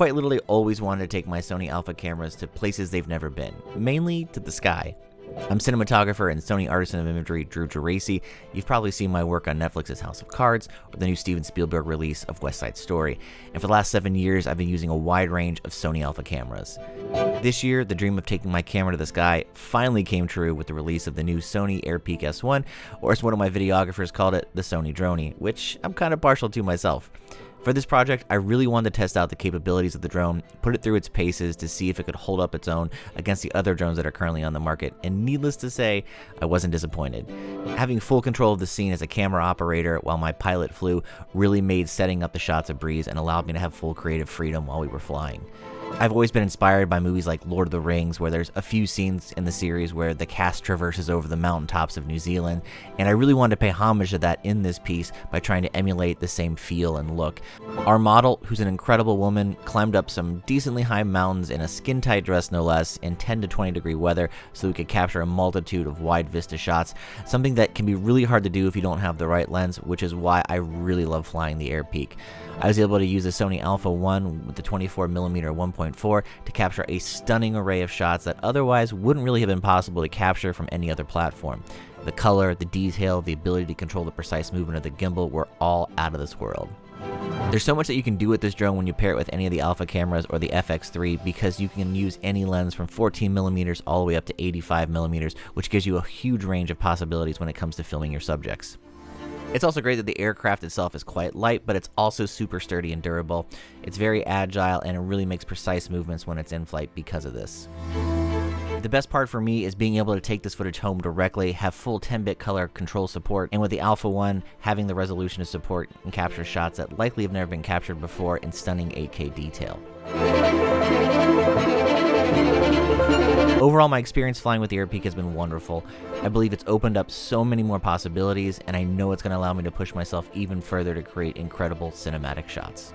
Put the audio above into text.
quite literally always wanted to take my Sony Alpha cameras to places they've never been, mainly to the sky. I'm cinematographer and Sony artisan of imagery Drew Geraci. You've probably seen my work on Netflix's House of Cards or the new Steven Spielberg release of West Side Story. And for the last 7 years, I've been using a wide range of Sony Alpha cameras. This year, the dream of taking my camera to the sky finally came true with the release of the new Sony Airpeak S1, or as one of my videographers called it, the Sony Droney, which I'm kind of partial to myself. For this project, I really wanted to test out the capabilities of the drone, put it through its paces to see if it could hold up its own against the other drones that are currently on the market, and needless to say, I wasn't disappointed. Having full control of the scene as a camera operator while my pilot flew really made setting up the shots a breeze and allowed me to have full creative freedom while we were flying. I've always been inspired by movies like Lord of the Rings, where there's a few scenes in the series where the cast traverses over the mountaintops of New Zealand, and I really wanted to pay homage to that in this piece by trying to emulate the same feel and look. Our model, who's an incredible woman, climbed up some decently high mountains in a skin-tight dress no less, in 10 to 20 degree weather, so we could capture a multitude of wide vista shots, something that can be really hard to do if you don't have the right lens, which is why I really love flying the Airpeak. I was able to use the Sony Alpha 1 with the 24mm 1.4 to capture a stunning array of shots that otherwise wouldn't really have been possible to capture from any other platform. The color, the detail, the ability to control the precise movement of the gimbal were all out of this world. There's so much that you can do with this drone when you pair it with any of the Alpha cameras or the FX3, because you can use any lens from 14mm all the way up to 85mm, which gives you a huge range of possibilities when it comes to filming your subjects. It's also great that the aircraft itself is quite light, but it's also super sturdy and durable. It's very agile, and it really makes precise movements when it's in flight because of this. The best part for me is being able to take this footage home directly, have full 10-bit color control support, and with the Alpha 1, having the resolution to support and capture shots that likely have never been captured before in stunning 8K detail. Overall, my experience flying with the Airpeak has been wonderful. I believe it's opened up so many more possibilities, and I know it's going to allow me to push myself even further to create incredible cinematic shots.